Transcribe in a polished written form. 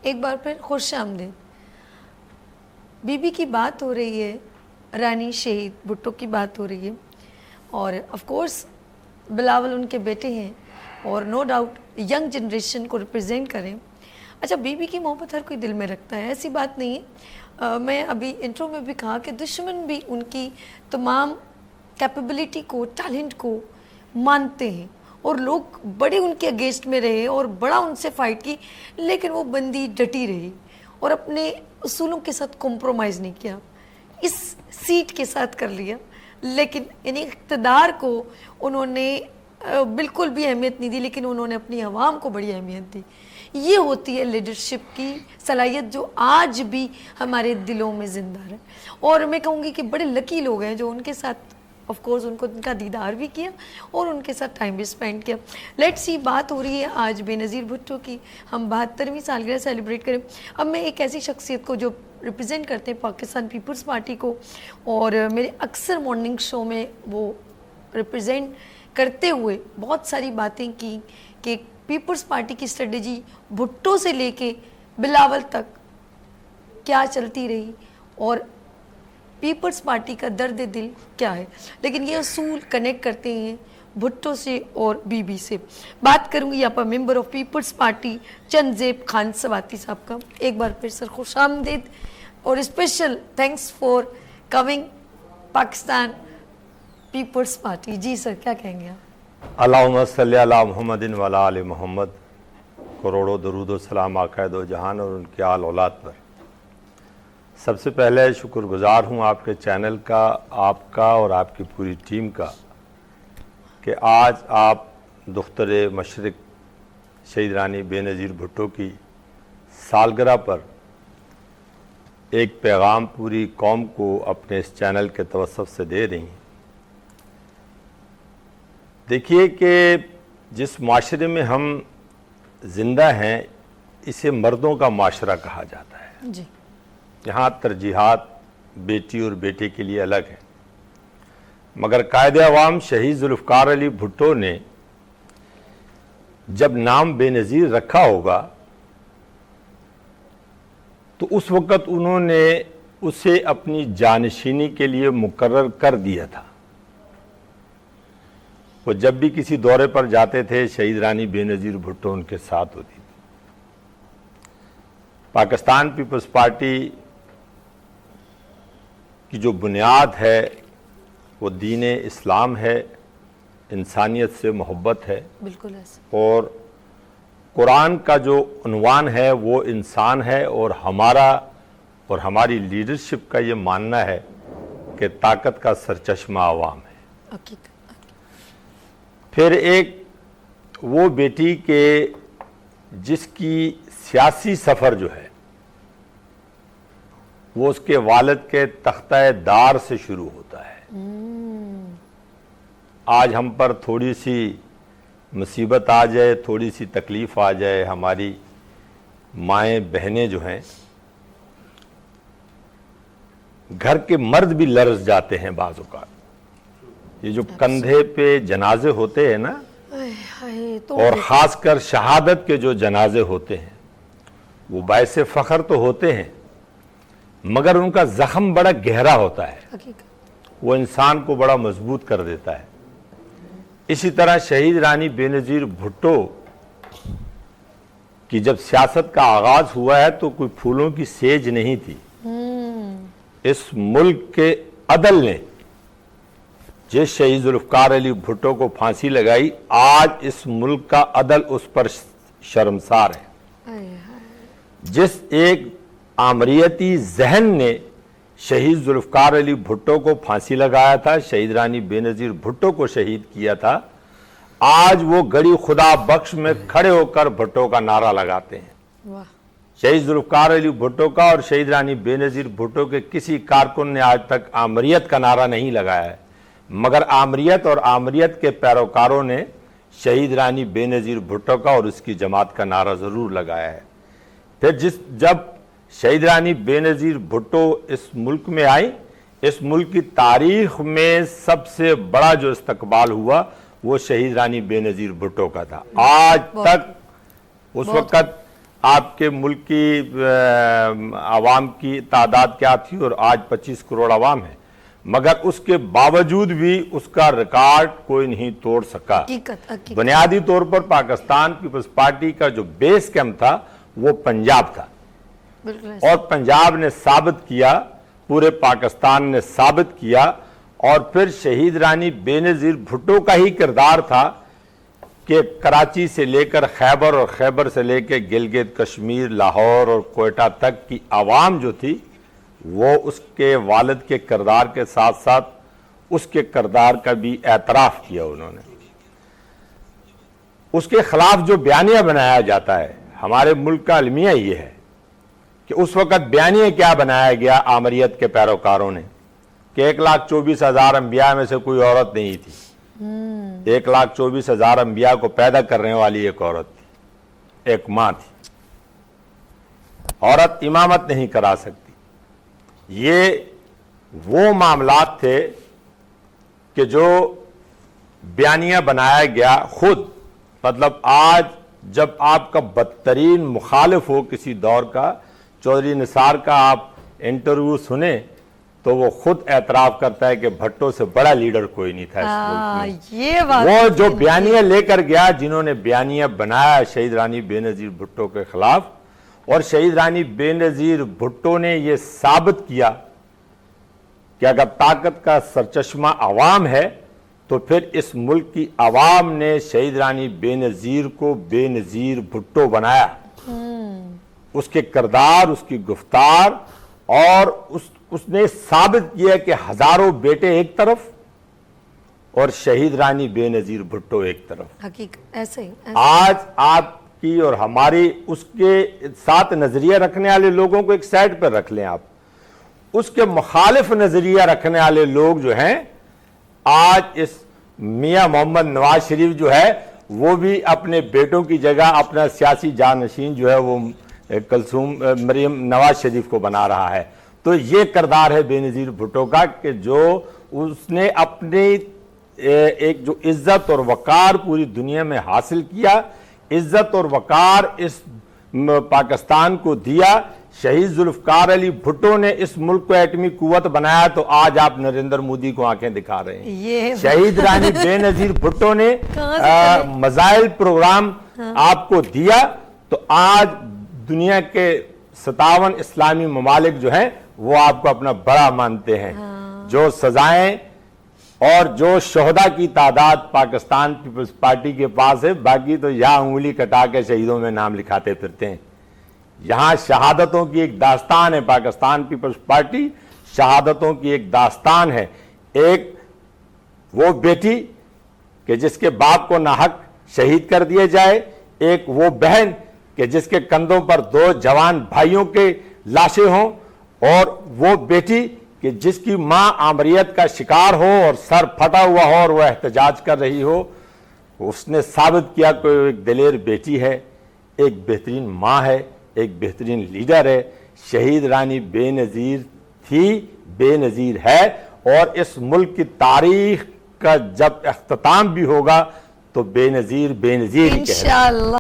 ایک بار پھر خوش آمدید. بی بی کی بات ہو رہی ہے, رانی شہید بھٹو کی بات ہو رہی ہے, اور آف کورس بلاول ان کے بیٹے ہیں اور نو ڈاؤٹ ینگ جنریشن کو ریپرزینٹ کریں. اچھا, بی بی کی محبت ہر کوئی دل میں رکھتا ہے, ایسی بات نہیں ہے. میں ابھی انٹرو میں بھی کہا کہ دشمن بھی ان کی تمام کیپیبلٹی کو, ٹیلنٹ کو مانتے ہیں, اور لوگ بڑے ان کے اگینسٹ میں رہے اور بڑا ان سے فائٹ کی, لیکن وہ بندی ڈٹی رہی اور اپنے اصولوں کے ساتھ کمپرومائز نہیں کیا. اس سیٹ کے ساتھ کر لیا, لیکن یعنی اقتدار کو انہوں نے بالکل بھی اہمیت نہیں دی, لیکن انہوں نے اپنی عوام کو بڑی اہمیت دی. یہ ہوتی ہے لیڈرشپ کی صلاحیت جو آج بھی ہمارے دلوں میں زندہ ہے. اور میں کہوں گی کہ بڑے لکی لوگ ہیں جو ان کے ساتھ آف کورس ان کو ان کا دیدار بھی کیا اور ان کے ساتھ ٹائم بھی اسپینڈ کیا. لیٹس سی, بات ہو رہی ہے آج بے نظیر بھٹو کی, ہم 72ویں سالگرہ سیلیبریٹ کریں. اب میں ایک ایسی شخصیت کو جو ریپرزینٹ کرتے ہیں پاکستان پیپلز پارٹی کو, اور میرے اکثر مارننگ شو میں وہ ریپرزینٹ کرتے ہوئے بہت ساری باتیں کی کہ پیپلز پارٹی کی اسٹریٹجی بھٹو سے لے کے بلاول تک کیا چلتی رہی اور پیپلز پارٹی کا درد دل کیا ہے, لیکن یہ اصول کنیکٹ کرتے ہیں بھٹو سے اور بی بی سے. بات کروں گی یہاں پر ممبر آف پیپلز پارٹی چندزیب خان سواتی صاحب کا. ایک بار پھر سر خوش آمدید اور special thanks for coming Pakistan Peoples Party. جی سر, کیا کہیں گے آپ؟ اللہم صلی علی محمد و علی آل محمد. کروڑوں درود و سلام آقا دو جہان اور ان کے آل اولاد پر. سب سے پہلے شکر گزار ہوں آپ کے چینل کا, آپ کا اور آپ کی پوری ٹیم کا, کہ آج آپ دختر مشرق شہید رانی بے نظیر بھٹو کی سالگرہ پر ایک پیغام پوری قوم کو اپنے اس چینل کے توسط سے دے رہی ہیں. دیکھیے کہ جس معاشرے میں ہم زندہ ہیں اسے مردوں کا معاشرہ کہا جاتا ہے. جی, یہاں ترجیحات بیٹی اور بیٹے کے لیے الگ ہیں, مگر قائد عوام شہید ذوالفقار علی بھٹو نے جب نام بے نظیر رکھا ہوگا تو اس وقت انہوں نے اسے اپنی جانشینی کے لیے مقرر کر دیا تھا. وہ جب بھی کسی دورے پر جاتے تھے شہید رانی بے نظیر بھٹو ان کے ساتھ ہوتی تھی. پاکستان پیپلز پارٹی کی جو بنیاد ہے وہ دین اسلام ہے, انسانیت سے محبت ہے, بالکل ایسا, اور قرآن کا جو عنوان ہے وہ انسان ہے, اور ہمارا اور ہماری لیڈرشپ کا یہ ماننا ہے کہ طاقت کا سرچشمہ عوام ہے. حقیقت. پھر ایک وہ بیٹی کے جس کی سیاسی سفر جو ہے وہ اس کے والد کے تختہ دار سے شروع ہوتا ہے. آج ہم پر تھوڑی سی مصیبت آ جائے, تھوڑی سی تکلیف آ جائے, ہماری مائیں بہنیں جو ہیں, گھر کے مرد بھی لرز جاتے ہیں بعض اوقات. یہ جو کندھے پہ جنازے ہوتے ہیں نا, اور خاص کر شہادت کے جو جنازے ہوتے ہیں وہ باعث فخر تو ہوتے ہیں, مگر ان کا زخم بڑا گہرا ہوتا ہے, وہ انسان کو بڑا مضبوط کر دیتا ہے. اسی طرح شہید رانی بے نظیر بھٹو کی جب سیاست کا آغاز ہوا ہے تو کوئی پھولوں کی سیج نہیں تھی. اس ملک کے عدل نے جس شہید ذوالفقار علی بھٹو کو پھانسی لگائی, آج اس ملک کا عدل اس پر شرمسار ہے. جس ایک آمریتی ذہن نے شہید ذوالفقار علی بھٹو کو پھانسی لگایا تھا, شہید رانی بے نظیر بھٹو کو شہید کیا تھا, آج وہ گڑی خدا بخش میں کھڑے ہو کر بھٹو کا نعرہ لگاتے ہیں. شہید ذوالفقار علی بھٹو کا اور شہید رانی بے نظیر بھٹو کے کسی کارکن نے آج تک آمریت کا نعرہ نہیں لگایا ہے, مگر آمریت اور آمریت کے پیروکاروں نے شہید رانی بے نظیر بھٹو کا اور اس کی جماعت کا نعرہ ضرور لگایا ہے. پھر جب شہید رانی بے نظیر بھٹو اس ملک میں آئی, اس ملک کی تاریخ میں سب سے بڑا جو استقبال ہوا وہ شہید رانی بے نظیر بھٹو کا تھا. آج تک اس وقت آپ کے ملک کی عوام کی تعداد کیا تھی اور آج 25 کروڑ عوام ہے، مگر اس کے باوجود بھی اس کا ریکارڈ کوئی نہیں توڑ سکا۔ حقیقت بنیادی طور پر پاکستان پیپلز پارٹی کا جو بیس کیمپ تھا وہ پنجاب تھا، بالکل اور پنجاب نے ثابت کیا، پورے پاکستان نے ثابت کیا، اور پھر شہید رانی بے نظیر بھٹو کا ہی کردار تھا کہ کراچی سے لے کر خیبر اور خیبر سے لے کے گلگت کشمیر، لاہور اور کوئٹہ تک کی عوام جو تھی وہ اس کے والد کے کردار کے ساتھ ساتھ اس کے کردار کا بھی اعتراف کیا انہوں نے۔ اس کے خلاف جو بیانیہ بنایا جاتا ہے، ہمارے ملک کا المیہ یہ ہے کہ اس وقت بیانیہ کیا بنایا گیا آمریت کے پیروکاروں نے کہ 1,24,000 انبیاء میں سے کوئی عورت نہیں تھی، 1,24,000 انبیاء کو پیدا کرنے والی ایک عورت تھی، ایک ماں تھی، عورت امامت نہیں کرا سکتی۔ یہ وہ معاملات تھے کہ جو بیانیہ بنایا گیا خود، مطلب آج جب آپ کا بدترین مخالف ہو کسی دور کا، چودھری نثار کا آپ انٹرویو سنیں تو وہ خود اعتراف کرتا ہے کہ بھٹو سے بڑا لیڈر کوئی نہیں تھا اس ملک میں۔ یہ بات وہ جو بیانیہ لے کر گیا، جنہوں نے بیانیہ بنایا شہید رانی بے نظیر بھٹو کے خلاف، اور شہید رانی بے نظیر بھٹو نے یہ ثابت کیا کہ اگر طاقت کا سرچشمہ عوام ہے تو پھر اس ملک کی عوام نے شہید رانی بے نظیر کو بے نظیر بھٹو بنایا۔ اس کے کردار، اس کی گفتار، اور اس نے ثابت کیا کہ ہزاروں بیٹے ایک طرف اور شہید رانی بے نظیر بھٹو ایک طرف۔ حقیقت ایسے ہی آج آپ کی اور ہماری اس کے ساتھ نظریہ رکھنے والے لوگوں کو ایک سائڈ پر رکھ لیں، آپ اس کے مخالف نظریہ رکھنے والے لوگ جو ہیں، آج اس میاں محمد نواز شریف جو ہے وہ بھی اپنے بیٹوں کی جگہ اپنا سیاسی جانشین جو ہے وہ کلثوم مریم نواز شریف کو بنا رہا ہے۔ تو یہ کردار ہے بے نظیر بھٹو کا کہ جو اس نے اپنی ایک جو عزت اور وقار پوری دنیا میں حاصل کیا، عزت اور وقار اس پاکستان کو دیا۔ شہید ذوالفقار علی بھٹو نے اس ملک کو ایٹمی قوت بنایا، تو آج آپ نریندر مودی کو آنکھیں دکھا رہے ہیں۔ شہید رانی بے نظیر بھٹو نے میزائل پروگرام آپ کو دیا، تو آج دنیا کے 57 اسلامی ممالک جو ہیں وہ آپ کو اپنا بڑا مانتے ہیں۔ جو سزائیں اور جو شہداء کی تعداد پاکستان پیپلز پارٹی کے پاس ہے، باقی تو یہاں انگلی کٹا کے شہیدوں میں نام لکھاتے پھرتے ہیں۔ یہاں شہادتوں کی ایک داستان ہے، پاکستان پیپلز پارٹی شہادتوں کی ایک داستان ہے۔ ایک وہ بیٹی کہ جس کے باپ کو ناحق شہید کر دیا جائے، ایک وہ بہن کہ جس کے کندھوں پر 2 جوان بھائیوں کے لاشیں ہوں، اور وہ بیٹی کہ جس کی ماں آمریت کا شکار ہو اور سر پھٹا ہوا ہو اور وہ احتجاج کر رہی ہو۔ اس نے ثابت کیا کہ ایک دلیر بیٹی ہے، ایک بہترین ماں ہے، ایک بہترین لیڈر ہے۔ شہید رانی بے نظیر تھی، بے نظیر ہے، اور اس ملک کی تاریخ کا جب اختتام بھی ہوگا تو بے نظیر ہی کہے گا۔